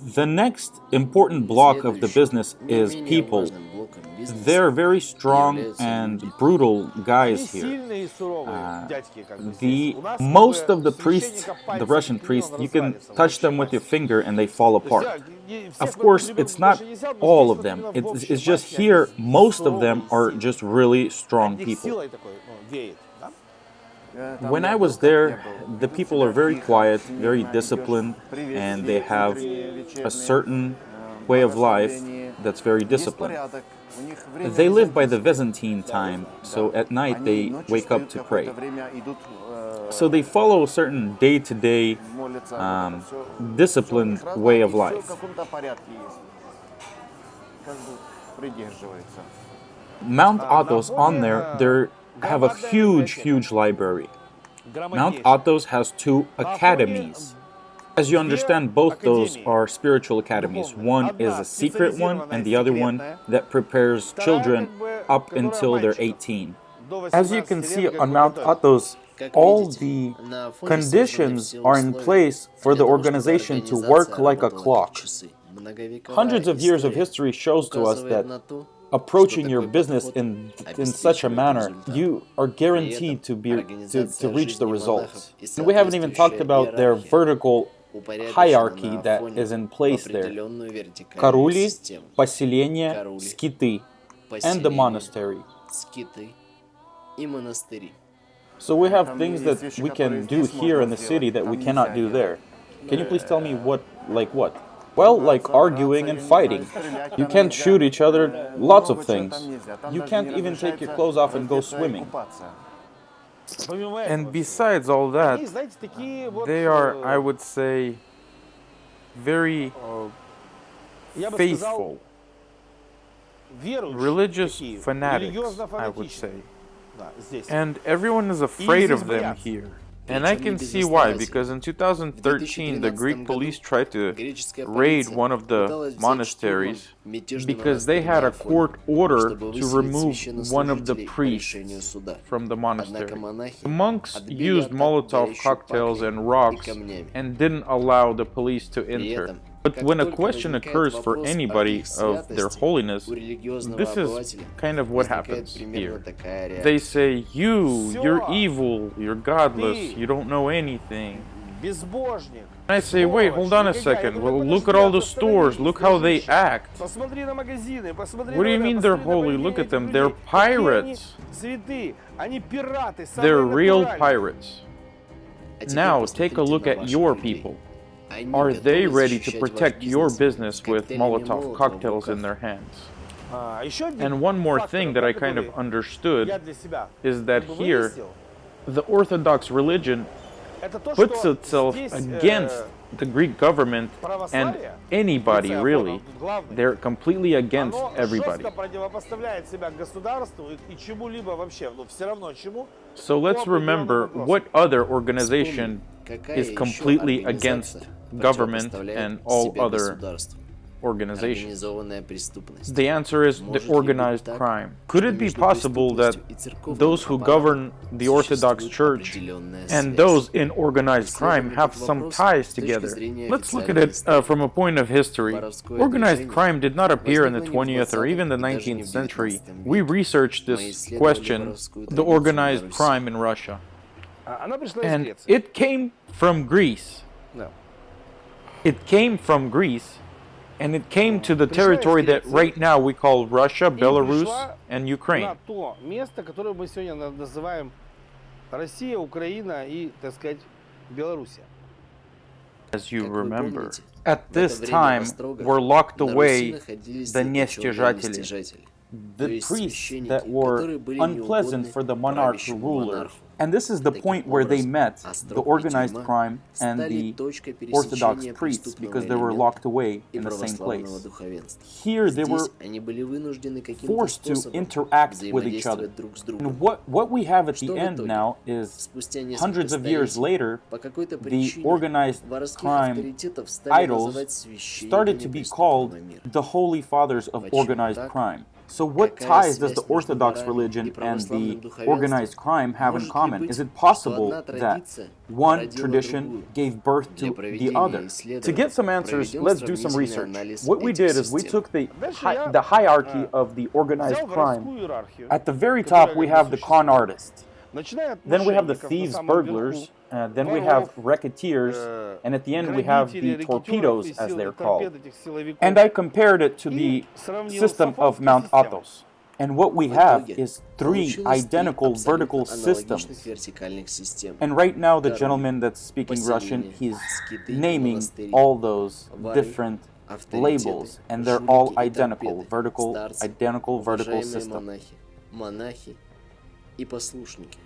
Speaker 1: The next important block of the business is people. They're very strong and brutal guys here. Most of the priests, the Russian priests, you can touch them with your finger and they fall apart. Of course, it's not all of them. It's just here, most of them are just really strong people. When I was there, the people are very quiet, very disciplined, and they have a certain way of life that's very disciplined. They live by the Byzantine time, so at night they wake up to pray. So they follow a certain day-to-day disciplined way of life. Mount Athos, on there have a huge library. Mount Athos has 2 academies. As you understand, both those are spiritual academies. One is a secret one, and the other one that prepares children up until they're 18. As you can see on Mount Athos, all the conditions are in place for the organization to work like a clock. Hundreds of years of history shows to us that approaching your business in such a manner, you are guaranteed to reach the results. And we haven't even talked about their vertical hierarchy that is in place there. Karuли, поселения, скиты, and the monastery. So we have things that we can do here in the city that we cannot do there. Can you please tell me what? Well, like arguing and fighting. You can't shoot each other, lots of things. You can't even take your clothes off and go swimming. And besides all that, they are, I would say, very faithful, religious fanatics, I would say. And everyone is afraid of them here. And I can see why, because in 2013 the Greek police tried to raid one of the monasteries because they had a court order to remove one of the priests from the monastery. The monks used Molotov cocktails and rocks and didn't allow the police to enter. But when a question occurs for anybody of their holiness, this is kind of what happens here. They say, you're evil, you're godless, you don't know anything.
Speaker 2: безбожник.
Speaker 1: I say, wait, hold on a second. Well, look at all the stores. Look how they act.
Speaker 2: Посмотри на магазины, посмотри
Speaker 1: What do you
Speaker 2: на
Speaker 1: mean
Speaker 2: это,
Speaker 1: they're
Speaker 2: посмотри на
Speaker 1: holy?
Speaker 2: поведение
Speaker 1: Look at
Speaker 2: этих
Speaker 1: them.
Speaker 2: людей.
Speaker 1: They're
Speaker 2: Какие они
Speaker 1: pirates.
Speaker 2: святые, они пираты, самые
Speaker 1: They're real
Speaker 2: натуральные.
Speaker 1: pirates.
Speaker 3: А теперь
Speaker 1: Now,
Speaker 3: посмотрите
Speaker 1: take a look
Speaker 3: на
Speaker 1: at
Speaker 3: ваших
Speaker 1: your
Speaker 3: людей.
Speaker 1: people.
Speaker 3: Они
Speaker 1: Are they
Speaker 3: готовы
Speaker 1: ready to
Speaker 3: защищать
Speaker 1: protect
Speaker 3: ваш
Speaker 1: your
Speaker 3: бизнес
Speaker 1: business with
Speaker 3: коктейлями
Speaker 1: Molotov
Speaker 3: Молотова в
Speaker 1: cocktails in
Speaker 3: руках?
Speaker 1: their hands?
Speaker 2: Еще один
Speaker 1: And one more
Speaker 2: фактор,
Speaker 1: thing that I
Speaker 2: который
Speaker 1: kind of understood
Speaker 2: я для себя
Speaker 1: is that
Speaker 2: как бы
Speaker 1: here,
Speaker 2: выяснил,
Speaker 1: the Orthodox religion
Speaker 2: это то,
Speaker 1: puts
Speaker 2: что
Speaker 1: itself
Speaker 2: здесь,
Speaker 1: against the Greek government and
Speaker 2: православие,
Speaker 1: anybody,
Speaker 2: лице
Speaker 1: really.
Speaker 2: Афона, тут главный,
Speaker 1: They're completely against
Speaker 2: оно
Speaker 1: everybody.
Speaker 2: жестко противопоставляет себя государству и чему-либо вообще, ну все равно чему.
Speaker 1: So let's remember what other organization
Speaker 3: Какая
Speaker 1: is
Speaker 3: еще
Speaker 1: completely
Speaker 3: организация
Speaker 1: against government
Speaker 3: противопоставляет
Speaker 1: and all
Speaker 3: себя
Speaker 1: other
Speaker 3: государству?
Speaker 1: organizations.
Speaker 3: Организованная преступность.
Speaker 1: The answer is the
Speaker 3: Может ли быть
Speaker 1: organized
Speaker 3: так,
Speaker 1: crime.
Speaker 3: что
Speaker 1: Could it be
Speaker 3: между
Speaker 1: possible that
Speaker 3: преступностью и церковным
Speaker 1: those who
Speaker 3: аппаратом
Speaker 1: govern the Orthodox
Speaker 3: существует
Speaker 1: Church
Speaker 3: определенная
Speaker 1: and
Speaker 3: связь?
Speaker 1: those in organized
Speaker 3: Исследуем
Speaker 1: crime have
Speaker 3: этот
Speaker 1: some
Speaker 3: вопрос
Speaker 1: ties
Speaker 3: с точки
Speaker 1: together?
Speaker 3: зрения
Speaker 1: Let's look at
Speaker 3: официальной
Speaker 1: it
Speaker 3: истории.
Speaker 1: from a point of history.
Speaker 3: Воровское
Speaker 1: Organized
Speaker 3: движение
Speaker 1: crime did not appear in the
Speaker 3: возникло не в
Speaker 1: 20th or even the
Speaker 3: 20-м и даже не
Speaker 1: 19th
Speaker 3: в
Speaker 1: century.
Speaker 3: 19
Speaker 1: We
Speaker 3: веке.
Speaker 1: researched
Speaker 3: Мы
Speaker 1: this
Speaker 3: исследовали
Speaker 1: question,
Speaker 3: воровскую
Speaker 1: the
Speaker 3: традицию на
Speaker 1: organized
Speaker 3: Руси.
Speaker 1: crime in Russia.
Speaker 2: Она пришла из
Speaker 1: And
Speaker 2: Греции.
Speaker 1: it came from Greece.
Speaker 2: Да.
Speaker 1: It came from Greece, and it came to the territory that right now we call Russia, Belarus, and
Speaker 2: На
Speaker 1: Ukraine.
Speaker 2: то место, которое мы сегодня называем Россия, Украина и, так сказать, Белоруссия.
Speaker 1: As you
Speaker 3: Как вы
Speaker 1: remember,
Speaker 3: помните,
Speaker 1: at
Speaker 3: в это
Speaker 1: this
Speaker 3: время в
Speaker 1: time
Speaker 3: острогах
Speaker 1: were locked
Speaker 3: на Руси
Speaker 1: away
Speaker 3: находились
Speaker 1: the
Speaker 3: заключенные
Speaker 1: нестяжатели,
Speaker 3: нестяжатели, то
Speaker 1: the
Speaker 3: есть
Speaker 1: priests
Speaker 3: священники,
Speaker 1: that were
Speaker 3: которые были
Speaker 1: unpleasant
Speaker 3: неугодны
Speaker 1: for the monarch
Speaker 3: правящему
Speaker 1: rulers.
Speaker 3: монарху.
Speaker 1: And this is the
Speaker 3: Таким
Speaker 1: point where they
Speaker 3: образом,
Speaker 1: met the
Speaker 3: острог и
Speaker 1: organized
Speaker 3: тюрьма
Speaker 1: crime and
Speaker 3: стали
Speaker 1: the
Speaker 3: точкой
Speaker 1: Orthodox
Speaker 3: пересечения
Speaker 1: priests
Speaker 3: преступного
Speaker 1: because they were
Speaker 3: элемента
Speaker 1: locked away
Speaker 3: и
Speaker 1: in the same
Speaker 3: православного
Speaker 1: place.
Speaker 3: духовенства.
Speaker 1: Here they were
Speaker 3: Здесь они были вынуждены каким-то
Speaker 1: forced to
Speaker 3: способом
Speaker 1: interact with each other.
Speaker 3: взаимодействовать друг с другом.
Speaker 1: And what we have at
Speaker 3: Что
Speaker 1: the
Speaker 3: в
Speaker 1: end
Speaker 3: итоге?
Speaker 1: now is
Speaker 3: Спустя несколько
Speaker 1: hundreds of years
Speaker 3: столетий
Speaker 1: later,
Speaker 3: по какой-то
Speaker 1: the
Speaker 3: причине
Speaker 1: organized
Speaker 3: воровских
Speaker 1: crime
Speaker 3: авторитетов стали
Speaker 1: idols
Speaker 3: называть
Speaker 1: started to
Speaker 3: священниками
Speaker 1: be called
Speaker 3: преступного мира.
Speaker 1: the holy fathers of
Speaker 3: Почему
Speaker 1: organized
Speaker 3: так?
Speaker 1: crime. So what
Speaker 3: Какая
Speaker 1: ties does
Speaker 3: связь
Speaker 1: the
Speaker 3: между
Speaker 1: Orthodox
Speaker 3: ворами и
Speaker 1: religion and the
Speaker 3: православным духовенством?
Speaker 1: organized crime have in
Speaker 3: Может ли
Speaker 1: common?
Speaker 3: быть,
Speaker 1: Is it
Speaker 3: что
Speaker 1: possible
Speaker 3: одна
Speaker 1: that
Speaker 3: традиция
Speaker 1: one
Speaker 3: породила
Speaker 1: tradition
Speaker 3: другую?
Speaker 1: gave birth
Speaker 3: Для
Speaker 1: to the
Speaker 3: проведения
Speaker 1: other? To get some answers,
Speaker 3: проведем
Speaker 1: let's do some
Speaker 3: сравнительный
Speaker 1: research.
Speaker 3: анализ
Speaker 1: What we
Speaker 3: этих
Speaker 1: did is we
Speaker 3: систем.
Speaker 1: took
Speaker 2: Дальше я
Speaker 1: the hierarchy of the organized
Speaker 2: взял
Speaker 1: crime.
Speaker 2: воровскую иерархию.
Speaker 1: At the very
Speaker 2: которая
Speaker 1: top, we
Speaker 2: как бы
Speaker 1: have the con
Speaker 2: существует.
Speaker 1: artist.
Speaker 2: Начиная от
Speaker 1: Then we have the
Speaker 2: мошенников на
Speaker 1: thieves,
Speaker 2: самом
Speaker 1: burglars,
Speaker 2: верху,
Speaker 1: then we have
Speaker 2: воров,
Speaker 1: racketeers, and at the end we have
Speaker 2: грабителей,
Speaker 1: the
Speaker 2: рекетёров
Speaker 1: torpedoes,
Speaker 2: и
Speaker 1: as
Speaker 2: сил-
Speaker 1: they're
Speaker 2: торпед
Speaker 1: called.
Speaker 2: этих силовиков.
Speaker 1: And I compared it to
Speaker 2: И
Speaker 1: the
Speaker 2: сравнил
Speaker 1: system
Speaker 2: с
Speaker 1: of
Speaker 2: Афонской
Speaker 1: Mount
Speaker 2: системой.
Speaker 1: Athos. And what we
Speaker 3: В
Speaker 1: have
Speaker 3: итоге
Speaker 1: is three
Speaker 3: получилось три
Speaker 1: identical
Speaker 3: абсолютно
Speaker 1: vertical systems.
Speaker 3: аналогичных вертикальных систем.
Speaker 1: And right now, the
Speaker 3: Король,
Speaker 1: gentleman that's speaking Russian,
Speaker 3: поселение,
Speaker 1: he's
Speaker 3: скиты,
Speaker 1: naming
Speaker 3: монастыри,
Speaker 1: all those
Speaker 3: воры,
Speaker 1: different
Speaker 3: авторитеты,
Speaker 1: labels, and they're all
Speaker 3: жулики и
Speaker 1: identical,
Speaker 3: торпеды, старцы,
Speaker 1: identical vertical
Speaker 3: уважаемые
Speaker 1: system.
Speaker 3: монахи и послушники.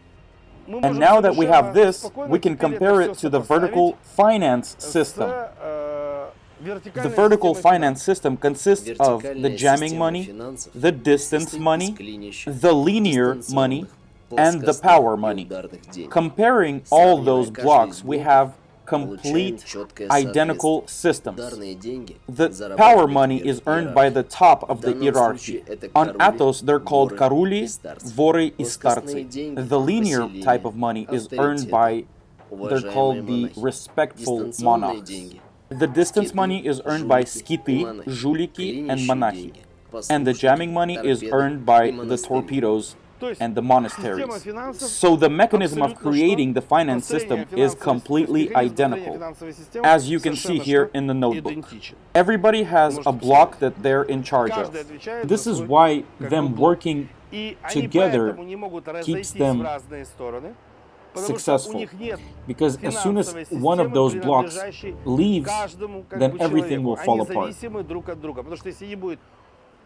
Speaker 2: Мы
Speaker 1: And
Speaker 2: можем
Speaker 1: now that we have
Speaker 2: совершенно
Speaker 1: this,
Speaker 2: спокойно
Speaker 1: we can
Speaker 2: теперь
Speaker 1: compare
Speaker 2: это
Speaker 1: it
Speaker 2: всё
Speaker 1: to the vertical
Speaker 2: сопоставить
Speaker 1: finance
Speaker 2: с,
Speaker 1: system. The
Speaker 2: вертикальной
Speaker 1: vertical
Speaker 2: системой
Speaker 1: finance system consists of the
Speaker 3: Вертикальная
Speaker 1: jamming
Speaker 3: система
Speaker 1: money,
Speaker 3: финансов
Speaker 1: the distance
Speaker 3: состоит
Speaker 1: money,
Speaker 3: из клинящих,
Speaker 1: the linear money, and the
Speaker 3: плоскостных
Speaker 1: power
Speaker 3: и
Speaker 1: money.
Speaker 3: ударных денег.
Speaker 1: Comparing all those
Speaker 3: каждый
Speaker 1: blocks,
Speaker 3: из
Speaker 1: we
Speaker 3: блоков,
Speaker 1: have
Speaker 3: получаем
Speaker 1: complete
Speaker 3: четкое
Speaker 1: identical systems.
Speaker 3: Ударные деньги
Speaker 1: The
Speaker 3: зарабатывает
Speaker 1: power money is earned by the top of
Speaker 3: В
Speaker 1: the
Speaker 3: данном
Speaker 1: hierarchy.
Speaker 3: случае это
Speaker 1: On
Speaker 3: корули,
Speaker 1: Athos, they're called
Speaker 3: воры
Speaker 1: karuli,
Speaker 3: и старцы.
Speaker 1: воры и
Speaker 3: Плоскостные
Speaker 1: старцы.
Speaker 3: деньги,
Speaker 1: The linear
Speaker 3: поселения,
Speaker 1: type of money is earned
Speaker 3: авторитеты,
Speaker 1: by, they're
Speaker 3: уважаемые
Speaker 1: called the
Speaker 3: монахи.
Speaker 1: respectful
Speaker 3: Дистанционные
Speaker 1: monarchs.
Speaker 3: деньги,
Speaker 1: The distance
Speaker 3: скиты,
Speaker 1: money is earned by
Speaker 3: жулики и
Speaker 1: skiti,
Speaker 3: монахи.
Speaker 1: жулики, and
Speaker 3: Клинящие
Speaker 1: monахи.
Speaker 3: деньги,
Speaker 1: And the
Speaker 3: послушники,
Speaker 1: jamming money is
Speaker 3: торпеды
Speaker 1: earned by
Speaker 3: и
Speaker 1: the
Speaker 3: монастыри.
Speaker 1: torpedoes
Speaker 2: То есть
Speaker 1: and the
Speaker 2: система
Speaker 1: monasteries.
Speaker 2: финансов
Speaker 1: So the mechanism of
Speaker 2: абсолютно
Speaker 1: creating
Speaker 2: что?
Speaker 1: the finance
Speaker 2: Построение
Speaker 1: system is
Speaker 2: финансовой-
Speaker 1: completely
Speaker 2: механизм построения
Speaker 1: identical.
Speaker 2: финансовой системы
Speaker 1: As you can see
Speaker 2: совершенно
Speaker 1: here
Speaker 2: что?
Speaker 1: in the notebook.
Speaker 2: Идентичен.
Speaker 1: Everybody has a
Speaker 2: Можете
Speaker 1: block that they're in charge of.
Speaker 2: Каждый отвечает
Speaker 1: This
Speaker 2: за
Speaker 1: is
Speaker 2: свой
Speaker 1: why
Speaker 2: как бы
Speaker 1: them
Speaker 2: блок.
Speaker 1: working
Speaker 2: И они
Speaker 1: together
Speaker 2: поэтому не могут
Speaker 1: keeps
Speaker 2: разойтись
Speaker 1: them
Speaker 2: в разные стороны, потому что у
Speaker 1: successful.
Speaker 2: них нет
Speaker 1: Because as soon as
Speaker 2: финансовой
Speaker 1: one of
Speaker 2: системы,
Speaker 1: those blocks
Speaker 2: принадлежащей
Speaker 1: leaves,
Speaker 2: каждому как
Speaker 1: then
Speaker 2: бы
Speaker 1: everything will
Speaker 2: человеку.
Speaker 1: fall
Speaker 2: Они
Speaker 1: apart.
Speaker 2: зависимы друг от друга, потому что если не будет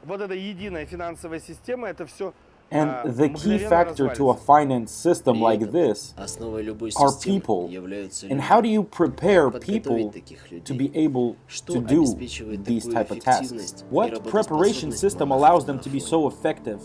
Speaker 2: вот этой единой финансовой системы, это все
Speaker 1: And the key factor to a finance system
Speaker 3: При
Speaker 1: like
Speaker 3: этом
Speaker 1: this
Speaker 3: основой любой
Speaker 1: are
Speaker 3: системы
Speaker 1: people.
Speaker 3: являются
Speaker 1: And
Speaker 3: люди.
Speaker 1: how do you prepare
Speaker 3: Подготовить
Speaker 1: people
Speaker 3: таких
Speaker 1: to
Speaker 3: людей.
Speaker 1: be able
Speaker 3: Что
Speaker 1: to do
Speaker 3: обеспечивает
Speaker 1: these
Speaker 3: такую
Speaker 1: type of tasks?
Speaker 3: эффективность и
Speaker 1: What preparation
Speaker 3: работоспособность
Speaker 1: system
Speaker 3: монахов
Speaker 1: allows
Speaker 3: на
Speaker 1: them to be
Speaker 3: фоне?
Speaker 1: so effective?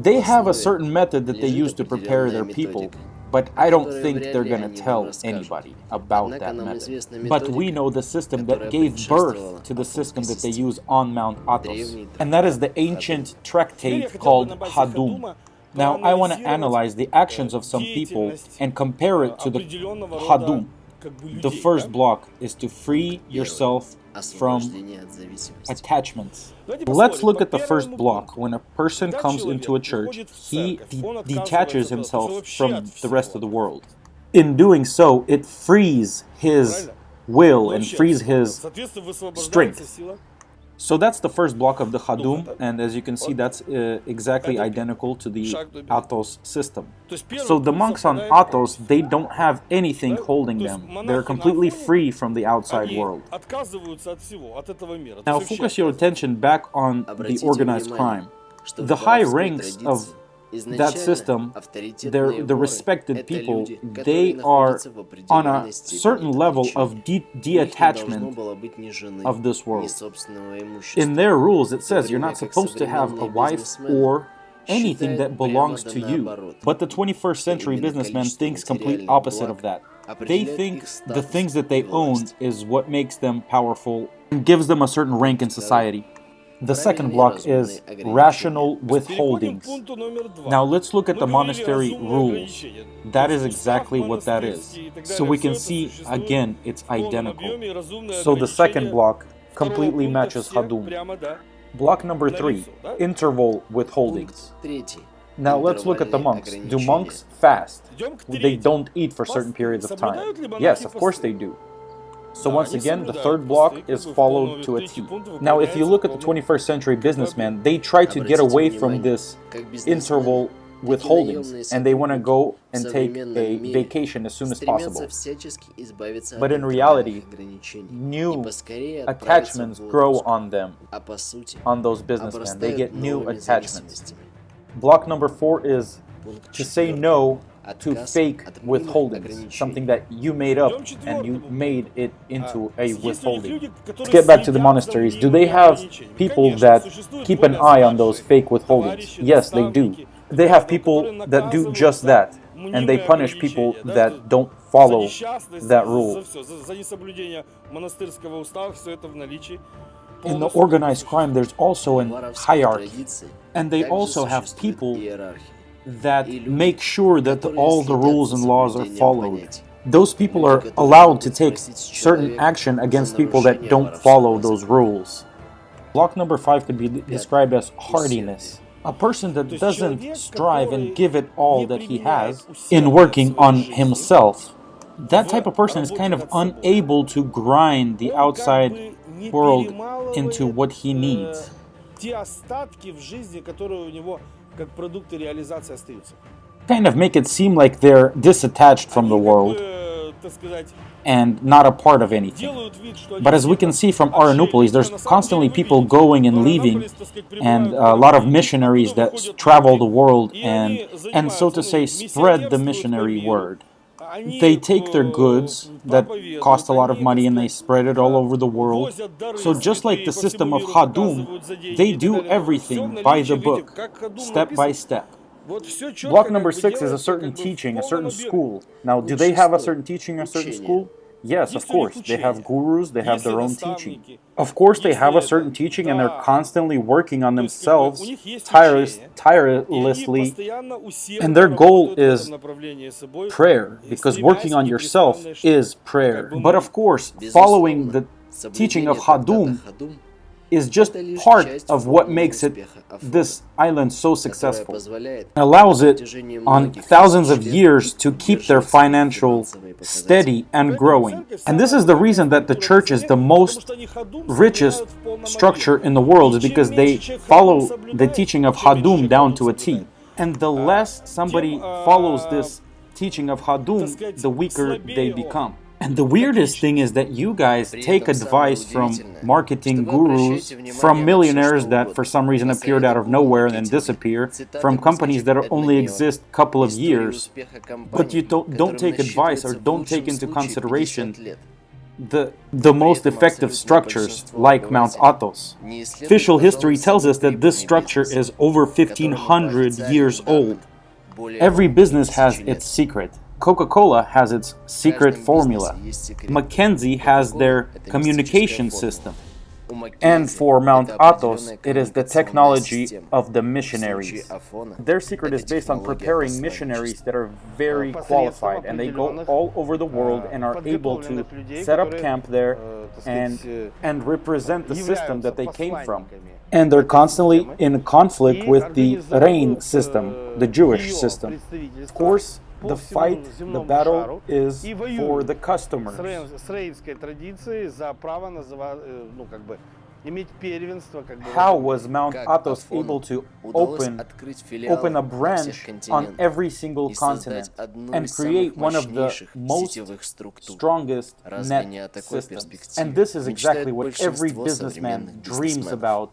Speaker 1: They have a
Speaker 3: основе
Speaker 1: certain method that they
Speaker 3: лежит
Speaker 1: use to prepare their
Speaker 3: определенная
Speaker 1: people,
Speaker 3: методика,
Speaker 1: but I don't
Speaker 3: которую
Speaker 1: think
Speaker 3: вряд
Speaker 1: they're
Speaker 3: ли
Speaker 1: going to
Speaker 3: они
Speaker 1: tell
Speaker 3: вам расскажут.
Speaker 1: anybody about
Speaker 3: Однако
Speaker 1: that
Speaker 3: нам
Speaker 1: method.
Speaker 3: известна
Speaker 1: But we
Speaker 3: методика,
Speaker 1: know the system
Speaker 3: которая
Speaker 1: that gave
Speaker 3: предшествовала
Speaker 1: birth to the system that they
Speaker 3: Афонской
Speaker 1: use on Mount Athos,
Speaker 3: Древний
Speaker 1: and that is the ancient tractate called Hadum. Now, I want to analyze the actions of some people and compare it to the Hadum. The first block is to free yourself from
Speaker 3: освобождение от зависимости.
Speaker 1: attachments. Let's look at the first block. When a person comes into a church, he detaches himself from the rest of the world. In doing so, it frees his will and frees his strength. So that's the first block of the Hadum, and as you can see, that's exactly identical to the Athos system. So the monks on Athos, they don't have anything holding them. They're completely free from the outside world. Now focus your attention back on the organized crime. The high ranks of that system, the respected people, they are on a certain level of detachment of this world. In their rules, it says you're not supposed to have a wife or anything that belongs to you. But the 21st century businessman thinks complete opposite of that. They think the things that they own is what makes them powerful and gives them a certain rank in society. The second block is rational withholdings. Now let's look at the monastery rules. That is exactly what that is. So we can see, again, it's identical. So the second block completely matches Hadum. Block number 3, interval withholdings. Now let's look at the monks. Do monks fast? They don't eat for certain periods of time. Yes, of course they do. So once again, the third block is followed to a T. Now, if you look at the 21st century businessman, they try to get away from this interval withholdings, and they want to go and take a vacation as soon as possible. But in reality, new attachments grow on them, on those businessmen. They get new attachments. Block number 4 is to say no to fake withholdings, something that you made up and you made it into a withholding. Let's get back to the monasteries. Do they have people that keep an eye on those fake withholdings? Yes, they do. They have people that do just that, and they punish people that don't follow that rule. In the organized crime, there's also an hierarchy, and they also have people that make sure that all the rules and laws are followed. Those people are allowed to take certain action against people that don't follow those rules. Block number 5 could be described as hardiness. A person that doesn't strive and give it all that he has in working on himself. That type of person is kind of unable to grind the outside world into what he needs. Kind of make it seem like they're disattached from the world and not a part of anything. But as we can see from Aranoupolis, there's constantly people going and leaving, and a lot of missionaries that travel the world and so to say spread the missionary word. They take their goods that cost a lot of money and they spread it all over the world. So just like the system of Hadum, they do everything by the book, step by step. Block number 6 is a certain teaching, a certain school. Now, do they have a certain teaching, a certain school? Yes, of course. They have gurus, they have their own teaching. Of course, they have a certain teaching and they're constantly working on themselves tirelessly. And their goal is prayer, because working on yourself is prayer. But of course, following the teaching of Hadum is just part of what makes this island so successful. It allows it on thousands of years to keep their financial steady and growing. And this is the reason that the church is the most richest structure in the world, is because they follow the teaching of Hadum down to a T. And the less somebody follows this teaching of Hadum, the weaker they become. And the weirdest thing is that you guys take advice from marketing gurus, from millionaires that for some reason appeared out of nowhere and then disappear, from companies that only exist a couple of years, but you don't take advice or don't take into consideration the most effective structures like Mount Athos. Official history tells us that this structure is over 1,500 years old. Every business has its secret. Coca-Cola has its secret formula. Mackenzie has their communication system. And for Mount Athos, it is the technology of the missionaries. Their secret is based on preparing missionaries that are very qualified, and they go all over the world and are able to set up camp there and represent the system that they came from. And they're constantly in conflict with the Rein system, the Jewish system. Of course,
Speaker 2: по
Speaker 4: fight,
Speaker 2: всему
Speaker 4: the
Speaker 2: земному
Speaker 4: battle
Speaker 2: шару
Speaker 4: is
Speaker 2: и
Speaker 4: for
Speaker 2: воюют
Speaker 4: the customers.
Speaker 2: с рейнской традицией за право ну, как бы, иметь первенство, как бы.
Speaker 4: How was Mount
Speaker 3: Как
Speaker 4: Athos
Speaker 3: Афону
Speaker 4: able to
Speaker 3: удалось
Speaker 4: open
Speaker 3: открыть филиалы
Speaker 4: a
Speaker 3: на
Speaker 4: branch
Speaker 3: всех
Speaker 4: on
Speaker 3: континентах
Speaker 4: every single
Speaker 3: и
Speaker 4: continent
Speaker 3: создать одну
Speaker 4: and
Speaker 3: из
Speaker 4: create
Speaker 3: самых
Speaker 4: one of the
Speaker 3: мощнейших
Speaker 4: most
Speaker 3: сетевых структур?
Speaker 4: strongest
Speaker 3: Разве не о
Speaker 4: net
Speaker 3: такой
Speaker 4: systems?
Speaker 3: перспективе
Speaker 4: And this is
Speaker 3: мечтает
Speaker 4: exactly what every
Speaker 3: большинство
Speaker 4: businessman
Speaker 3: современных
Speaker 4: dreams
Speaker 3: бизнесменов?
Speaker 4: about